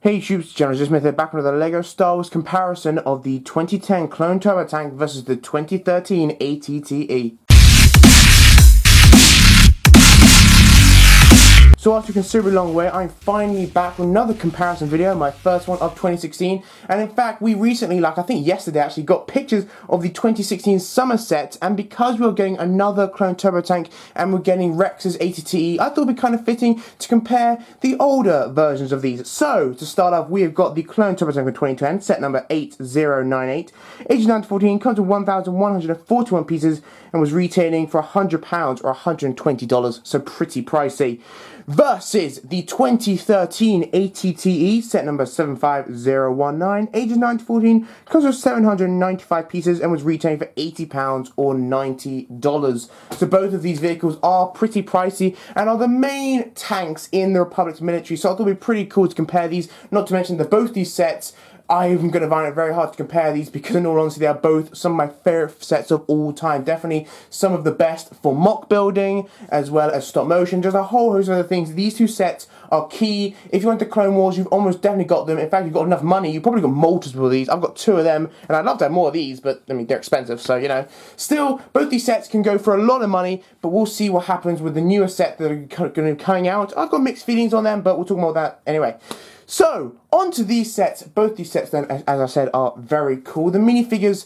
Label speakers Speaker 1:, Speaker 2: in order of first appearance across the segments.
Speaker 1: Hey troops, GeneralJSmith here, back with another LEGO Star Wars comparison of the 2010 Clone Turbo Tank versus the 2013 ATTE. So after a considerably long wait, I'm finally back with another comparison video, my first one of 2016. And in fact, we recently, I think yesterday actually, got pictures of the 2016 summer set. And because we were getting another Clone Turbo Tank and we're getting Rex's ATTE, I thought it'd be kind of fitting to compare the older versions of these. So to start off, we have got the Clone Turbo Tank of 2010, set number 8098. Ages 9 to 14, comes with 1,141 pieces and was retailing for £100 or $120, so pretty pricey. Versus the 2013 ATTE, set number 75019, ages 9 to 14, comes with 795 pieces and was retailing for £80 or $90. So both of these vehicles are pretty pricey and are the main tanks in the Republic's military, so I thought it would be pretty cool to compare these, not to mention that both these sets, I'm going to find it very hard to compare these because in all honesty they are both some of my favourite sets of all time. Definitely some of the best for mock building as well as stop motion, just a whole host of other things. These two sets are key. If you went to Clone Wars, you've almost definitely got them. In fact, you've got enough money, you've probably got multiple of these. I've got 2 of them and I'd love to have more of these, but I mean they're expensive, so you know. Still, both these sets can go for a lot of money, but we'll see what happens with the newer set that are going to be coming out. I've got mixed feelings on them, but we'll talk more about that anyway. So, onto these sets. Both these sets then, as I said, are very cool. The minifigures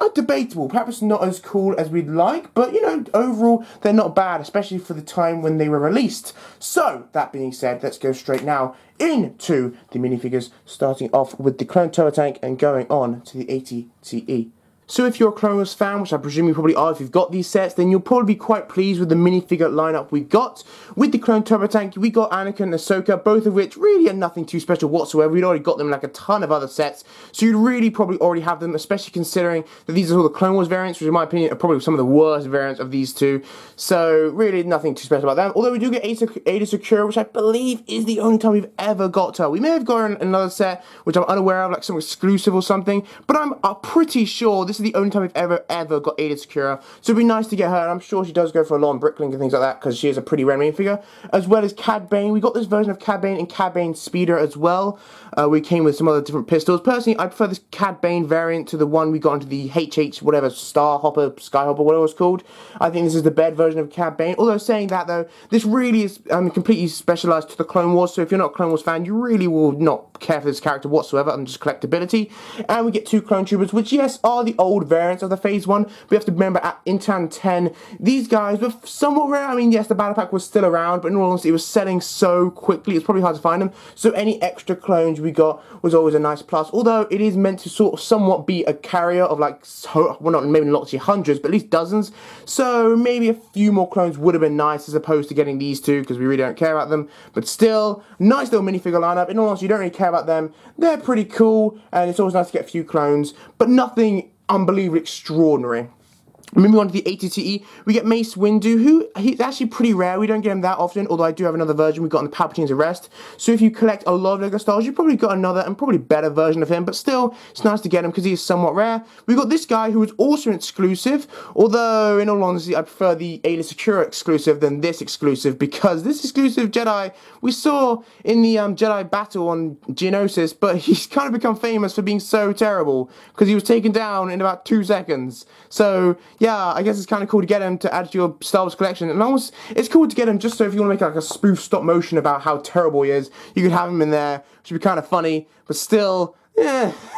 Speaker 1: are debatable. Perhaps not as cool as we'd like, but you know, overall, they're not bad, especially for the time when they were released. So, that being said, let's go straight now into the minifigures, starting off with the Clone Turbo Tank and going on to the ATTE. So if you're a Clone Wars fan, which I presume you probably are if you've got these sets, then you'll probably be quite pleased with the minifigure lineup we got. With the Clone Turbo Tank, we got Anakin and Ahsoka, both of which really are nothing too special whatsoever. We'd already got them in like a ton of other sets, so you'd really probably already have them, especially considering that these are all the Clone Wars variants, which in my opinion are probably some of the worst variants of these two. So really nothing too special about them. Although we do get Ada Secura, which I believe is the only time we've ever got her. We may have got her in another set, which I'm unaware of, like some exclusive or something, but I'm pretty sure this is the only time we've ever got Ada Secura, so it'd be nice to get her, and I'm sure she does go for a lot on Bricklink and things like that, because she is a pretty rare minifigure, as well as Cad Bane. We got this version of Cad Bane and Cad Bane Speeder as well. We came with some other different pistols. Personally, I prefer this Cad Bane variant to the one we got into the HH, whatever, Skyhopper, whatever it's called. I think this is the better version of Cad Bane. Although saying that though, this really is completely specialised to the Clone Wars, so if you're not a Clone Wars fan, you really will not care for this character whatsoever, and just collectability. And we get 2 Clone Troopers, which yes, are the old variants of the Phase 1. We have to remember at in 10, these guys were somewhat rare. I mean, yes, the battle pack was still around, but in all honesty, it was selling so quickly, it's probably hard to find them. So any extra clones we got was always a nice plus, although it is meant to sort of somewhat be a carrier of like, well, not maybe not actually hundreds, but at least dozens. So maybe a few more clones would have been nice as opposed to getting these 2, because we really don't care about them. But still, nice little minifigure lineup. In all honesty, you don't really care about them. They're pretty cool, and it's always nice to get a few clones, but nothing unbelievably extraordinary. Moving on to the ATTE, we get Mace Windu, who he's actually pretty rare. We don't get him that often, although I do have another version we got on the Palpatine's Arrest. So if you collect a lot of LEGO Stars, you've probably got another and probably better version of him, but still, it's nice to get him because he is somewhat rare. We got this guy who is also an exclusive, although in all honesty, I prefer the Ada Secura exclusive than this exclusive, because this exclusive Jedi we saw in the Jedi battle on Geonosis, but he's kind of become famous for being so terrible because he was taken down in about 2 seconds. So yeah, I guess it's kind of cool to get him to add to your Star Wars collection, and almost it's cool to get him just so if you want to make like a spoof stop motion about how terrible he is, you could have him in there, which would be kind of funny, but still,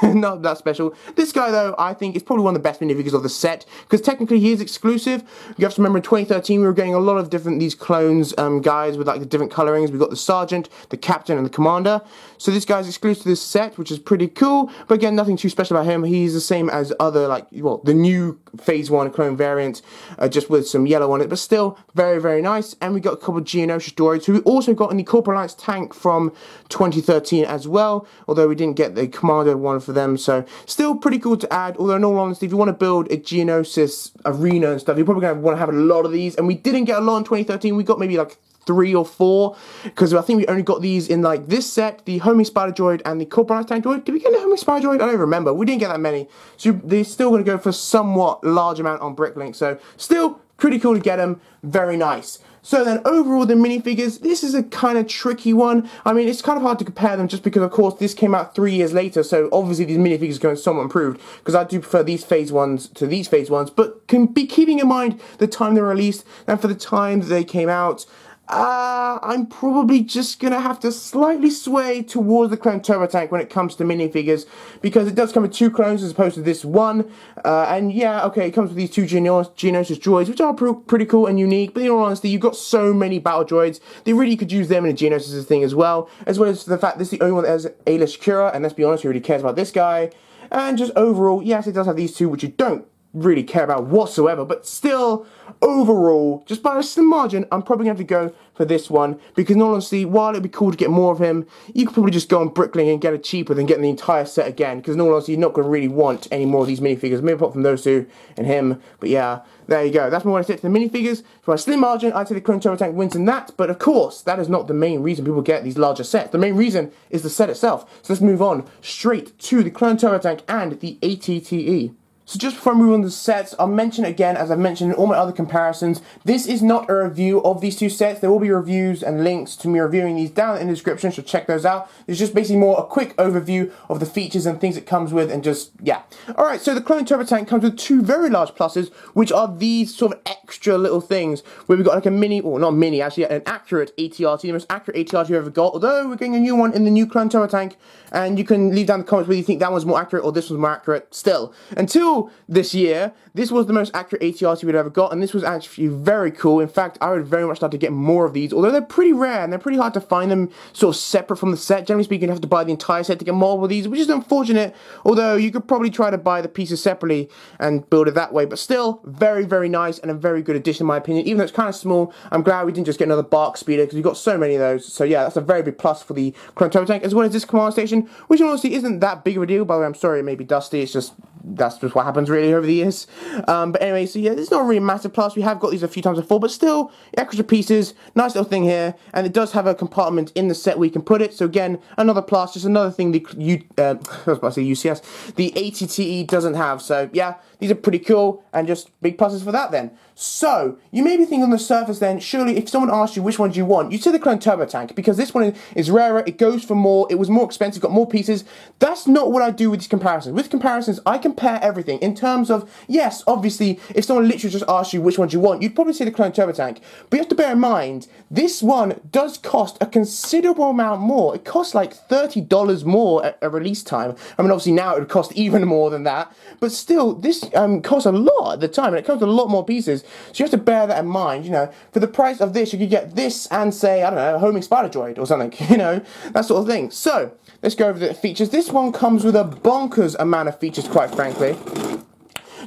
Speaker 1: not that special. This guy though, I think is probably one of the best minifigures of the set, because technically he is exclusive. You have to remember in 2013 we were getting a lot of different, these clones guys with like the different colorings. We've got the Sergeant, the Captain, and the Commander. So this guy's exclusive to this set, which is pretty cool, but again, nothing too special about him. He's the same as other, like, well, the new Phase 1 clone variant, just with some yellow on it, but still very, very nice. And we got a couple of Geonosis droids, who we also got in the Corporate Alliance tank from 2013 as well, although we didn't get the Commander one for them, so still pretty cool to add. Although in all honesty, if you want to build a Geonosis arena and stuff, you're probably going to want to have a lot of these, and we didn't get a lot in 2013. We got maybe like 3 or 4, because I think we only got these in like this set, the Homing Spider Droid and the Corporate Tank Droid. Did we get a Homing Spider Droid? I don't remember. We didn't get that many, so they're still going to go for somewhat large amount on Bricklink, so still pretty cool to get them. Very nice. So then overall the minifigures, this is a kind of tricky one. I mean, it's kind of hard to compare them just because of course this came out 3 years later, so obviously these minifigures are going somewhat improved, because I do prefer these phase ones to these phase ones, but can be keeping in mind the time they were released and for the time that they came out. I'm probably just going to have to slightly sway towards the Clone Turbo Tank when it comes to minifigures, because it does come with 2 clones as opposed to this one, and yeah, okay, it comes with these 2 Geonosis droids, which are pretty cool and unique, but in all honesty, you've got so many battle droids, they really could use them in a Geonosis thing as well as the fact this is the only one that has Ayla Secura, and let's be honest, who really cares about this guy, and just overall, yes, it does have these 2, which you don't really care about whatsoever, but still, overall, just by a slim margin, I'm probably going to have to go for this one, because in all honesty, while it'd be cool to get more of him, you could probably just go on Bricklink and get it cheaper than getting the entire set again, because in all honesty, you're not going to really want any more of these minifigures, maybe apart from those 2 and him, but yeah, there you go, that's my one I say to the minifigures. For a slim margin, I'd say the Clone Turbo Tank wins in that, but of course, that is not the main reason people get these larger sets. The main reason is the set itself, so let's move on straight to the Clone Turbo Tank and the ATTE. So just before I move on to the sets, I'll mention again, as I've mentioned in all my other comparisons, this is not a review of these 2 sets. There will be reviews and links to me reviewing these down in the description, so check those out. It's just basically more a quick overview of the features and things it comes with, and just, yeah. Alright, so the Clone Turbo Tank comes with 2 very large pluses, which are these sort of extra little things, where we've got like a mini, or not mini, actually an accurate ATRT, the most accurate ATRT you've ever got, although we're getting a new one in the new Clone Turbo Tank, and you can leave down in the comments whether you think that one's more accurate or this one's more accurate. Still, until this year, this was the most accurate ATRT we'd ever got, and this was actually very cool. In fact, I would very much like to get more of these, although they're pretty rare and they're pretty hard to find them sort of separate from the set. Generally speaking, you have to buy the entire set to get more of these, which is unfortunate, although you could probably try to buy the pieces separately and build it that way, but still, very, very nice and a very good addition in my opinion. Even though it's kind of small, I'm glad we didn't just get another Bark Speeder, because we've got so many of those. So yeah, that's a very big plus for the Clone Turbo Tank, as well as this command station, which honestly isn't that big of a deal. By the way, I'm sorry it may be dusty, it's just, that's just what happens really over the years. But anyway, so yeah, it's not really a massive plus. We have got these a few times before, but still, extra pieces, nice little thing here, and it does have a compartment in the set where you can put it, so again, another plus, just another thing the I was about to say UCS, the ATTE doesn't have, so yeah, these are pretty cool, and just big pluses for that then. So, you may be thinking on the surface then, surely if someone asked you which one do you want, you'd say the Clone Turbo Tank, because this one is rarer, it goes for more, it was more expensive, got more pieces. That's not what I do with these comparisons. With comparisons, I compare everything in terms of, yes, obviously, if someone literally just asked you which one do you want, you'd probably say the Clone Turbo Tank. But you have to bear in mind, this one does cost a considerable amount more. It costs like $30 more at a release time. I mean, obviously now it would cost even more than that, but still, this costs a lot at the time, and it comes with a lot more pieces. So you have to bear that in mind, you know, for the price of this, you could get this and say, I don't know, a homing spider droid or something, you know, that sort of thing. So, let's go over the features. This one comes with a bonkers amount of features, quite frankly.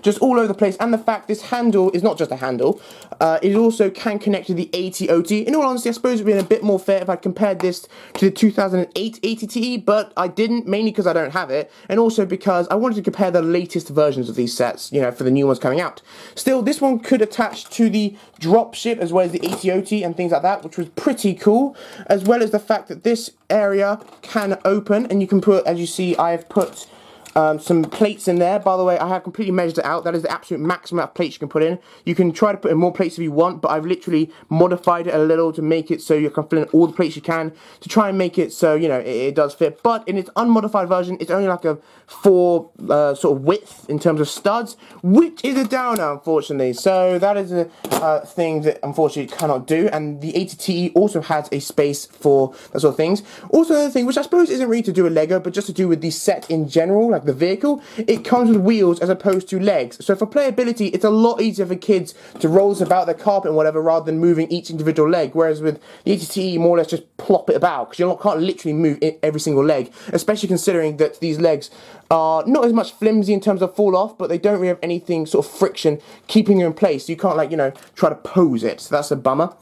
Speaker 1: Just all over the place, and the fact this handle is not just a handle, it also can connect to the ATOT. In all honesty, I suppose it would have been a bit more fair if I compared this to the 2008 ATTE, but I didn't, mainly because I don't have it, and also because I wanted to compare the latest versions of these sets, you know, for the new ones coming out. Still, this one could attach to the dropship as well as the ATOT and things like that, which was pretty cool, as well as the fact that this area can open, and you can put, as you see, I have put some plates in there. By the way, I have completely measured it out. That is the absolute maximum amount of plates you can put in. You can try to put in more plates if you want, but I've literally modified it a little to make it so you can fill in all the plates you can, to try and make it so, you know, it does fit. But in its unmodified version, it's only like a 4 sort of width in terms of studs, which is a downer, unfortunately. So that is a thing that unfortunately you cannot do. And the ATTE also has a space for that sort of things. Also, another thing, which I suppose isn't really to do with Lego, but just to do with the set in general, like the vehicle, it comes with wheels as opposed to legs. So for playability, it's a lot easier for kids to roll this about their carpet and whatever, rather than moving each individual leg. Whereas with the ATTE, you more or less just plop it about, because you can't literally move every single leg, especially considering that these legs are not as much flimsy in terms of fall off, but they don't really have anything sort of friction keeping you in place. So you can't, like, you know, try to pose it. So that's a bummer.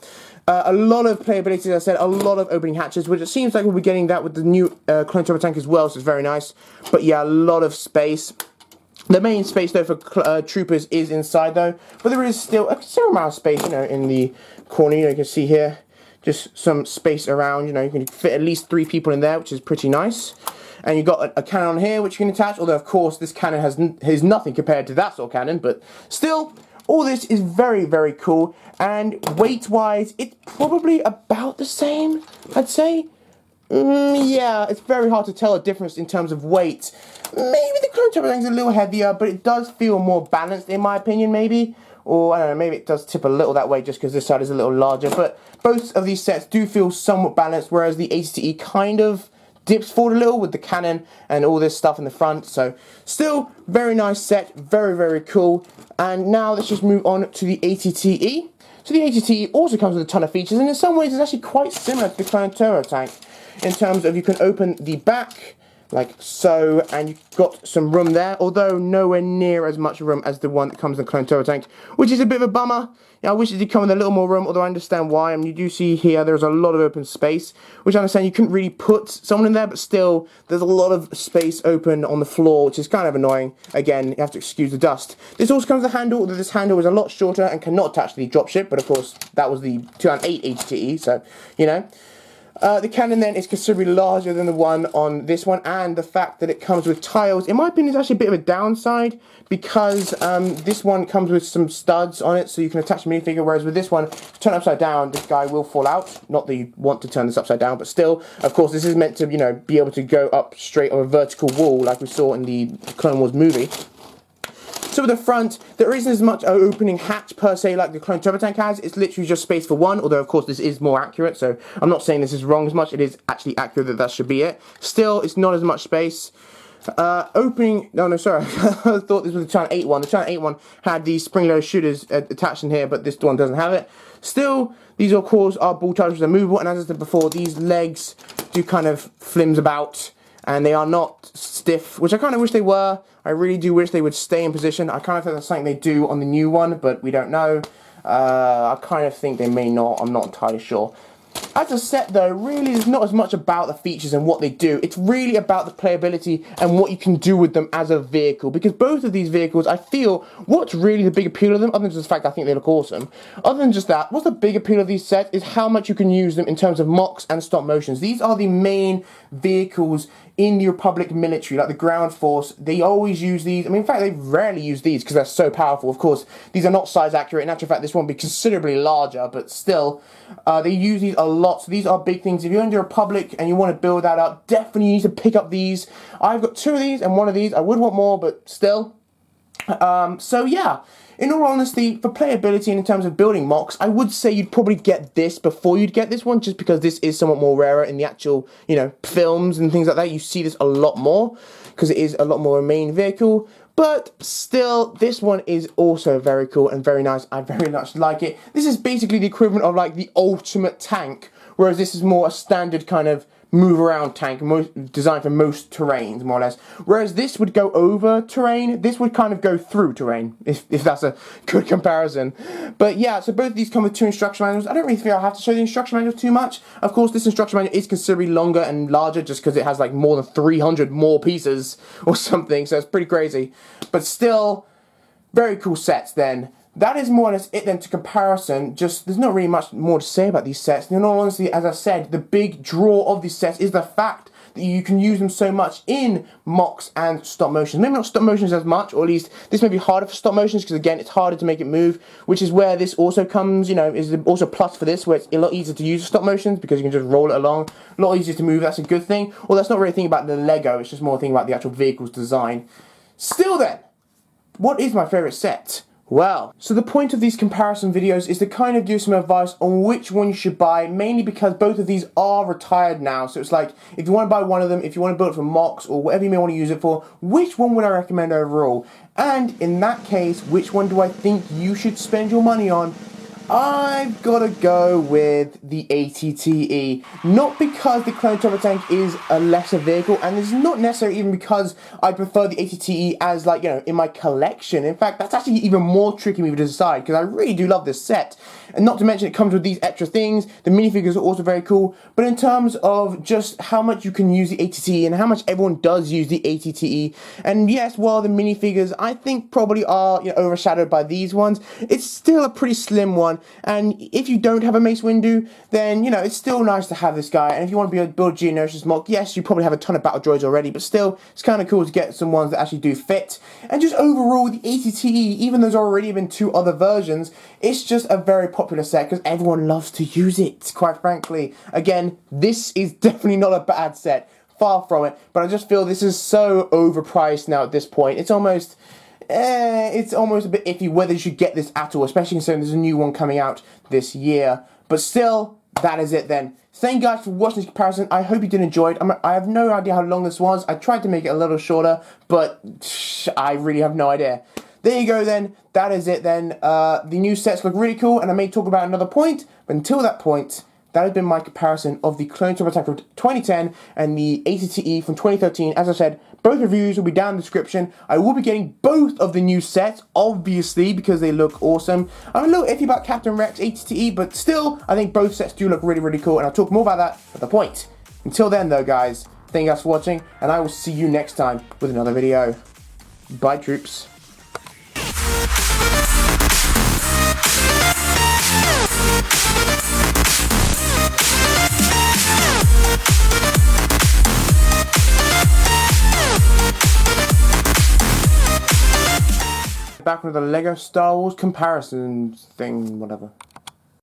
Speaker 1: A lot of playability, as I said, a lot of opening hatches, which it seems like we'll be getting that with the new Clone Turbo Tank as well, so it's very nice. But yeah, a lot of space. The main space, though, for troopers is inside, though, but there is still a considerable amount of space, you know, in the corner. You know, you can see here, just some space around, you know, you can fit at least 3 people in there, which is pretty nice. And you've got a cannon on here, which you can attach, although, of course, this cannon has nothing compared to that sort of cannon, but still, all this is very, very cool, and weight-wise, it's probably about the same, I'd say. Yeah, it's very hard to tell a difference in terms of weight. Maybe the Clone Turbo Tank is a little heavier, but it does feel more balanced in my opinion, maybe. Or, I don't know, maybe it does tip a little that way just because this side is a little larger. But both of these sets do feel somewhat balanced, whereas the ATTE kind of dips forward a little with the cannon and all this stuff in the front. So, still, very nice set, very, very cool. And now let's just move on to the ATTE. So the ATTE also comes with a ton of features, and in some ways it's actually quite similar to the Clone Turbo Tank. In terms of you can open the back, like so, and you've got some room there, although nowhere near as much room as the one that comes in the Clone Turbo Tank, which is a bit of a bummer. I wish it did come with a little more room, although I understand why. I mean, you do see here there's a lot of open space, which I understand you couldn't really put someone in there, but still, there's a lot of space open on the floor, which is kind of annoying. Again, you have to excuse the dust. This also comes with a handle, although this handle is a lot shorter and cannot attach to the dropship, but of course, that was the 2008 ATTE, so, you know. The cannon then is considerably larger than the one on this one, and the fact that it comes with tiles, in my opinion, is actually a bit of a downside, because this one comes with some studs on it, so you can attach a minifigure, whereas with this one, turn it upside down, this guy will fall out. Not that you want to turn this upside down, but still, of course, this is meant to, you know, be able to go up straight on a vertical wall, like we saw in the Clone Wars movie. So with the front, there isn't as much opening hatch per se like the Clone Turbo Tank has. It's literally just space for one, although of course this is more accurate, so I'm not saying this is wrong as much. It is actually accurate that that should be it. Still, it's not as much space. No, sorry, I thought this was the China 8 one. The China 8 one had these spring-loaded shooters attached in here, but this one doesn't have it. Still, these of course are ball chargers that are movable, and as I said before, these legs do kind of flimse about, and they are not stiff, which I kind of wish they were. I really do wish they would stay in position. I kind of think that's something they do on the new one, but we don't know. I kind of think they may not. I'm not entirely sure. As a set though, really is not as much about the features and what they do. It's really about the playability and what you can do with them as a vehicle. Because both of these vehicles, I feel, what's really the big appeal of them, other than just the fact I think they look awesome, other than just that, what's the big appeal of these sets is how much you can use them in terms of mocks and stop motions. These are the main vehicles in the Republic military, like the ground force. They always use these. I mean, in fact, they rarely use these because they're so powerful. Of course, these are not size accurate. In actual fact, this one will be considerably larger, but still, they use these a lot. So these are big things. If you're in the Republic and you want to build that up, definitely need to pick up these. I've got 2 of these and 1 of these. I would want more, but still. So yeah, in all honesty, for playability and in terms of building mocks, I would say you'd probably get this before you'd get this one, just because this is somewhat more rarer in the actual, you know, films and things like that. You see this a lot more, because it is a lot more a main vehicle. But still, this one is also very cool and very nice. I very much like it. This is basically the equivalent of like the ultimate tank, whereas this is more a standard kind of move around tank, designed for most terrains, more or less. Whereas this would go over terrain, this would kind of go through terrain, if that's a good comparison. But yeah, so both of these come with 2 instruction manuals. I don't really feel I have to show the instruction manual too much. Of course, this instruction manual is considerably longer and larger just because it has like more than 300 more pieces or something, so it's pretty crazy. But still, very cool sets then. That is more or less it then to comparison. Just, there's not really much more to say about these sets. In all honesty, as I said, the big draw of these sets is the fact that you can use them so much in mocks and stop motions. Maybe not stop motions as much, or at least this may be harder for stop motions, because again, it's harder to make it move, which is where this also comes, you know, is also a plus for this, where it's a lot easier to use stop motions, because you can just roll it along, a lot easier to move. That's a good thing. Well, that's not really a thing about the Lego, it's just more a thing about the actual vehicle's design. Still then, what is my favourite set? Well, so the point of these comparison videos is to kind of give some advice on which one you should buy, mainly because both of these are retired now. So it's like, if you want to buy one of them, if you want to build it for mocks or whatever you may want to use it for, which one would I recommend overall? And in that case, which one do I think you should spend your money on? I've got to go with the ATTE. Not because the Clone Turbo Tank is a lesser vehicle, and it's not necessarily even because I prefer the ATTE as, like, you know, in my collection. In fact, that's actually even more tricky for me to decide, because I really do love this set. and not to mention it comes with these extra things. The minifigures are also very cool, but in terms of just how much you can use the ATTE and how much everyone does use the ATTE, and yes, while the minifigures I think probably are, you know, overshadowed by these ones, it's still a pretty slim one. And if you don't have a Mace Windu, then, you know, it's still nice to have this guy. And if you want to build GeneralJSmith, yes, you probably have a ton of battle droids already, but still, it's kind of cool to get some ones that actually do fit. And just overall, the ATTE, even though there's already been 2 other versions, it's just a very popular set because everyone loves to use it, quite frankly. Again, this is definitely not a bad set. Far from it, but I just feel this is so overpriced now at this point. It's almost a bit iffy whether you should get this at all, especially considering there's a new one coming out this year. But still, that is it then. Thank you guys for watching this comparison. I hope you did enjoy it. I have no idea how long this was. I tried to make it a little shorter, but I really have no idea. There you go then. That is it then. The new sets look really cool, and I may talk about another point, but until that point, that has been my comparison of the Clone Turbo Attack from 2010 and the ATTE from 2013. As I said, both reviews will be down in the description. I will be getting both of the new sets, obviously, because they look awesome. I'm a little iffy about Captain Rex ATTE, but still, I think both sets do look really, really cool, and I'll talk more about that at the point. Until then, though, guys, thank you guys for watching, and I will see you next time with another video. Bye, troops. Back with a Lego Star Wars comparison thing, whatever.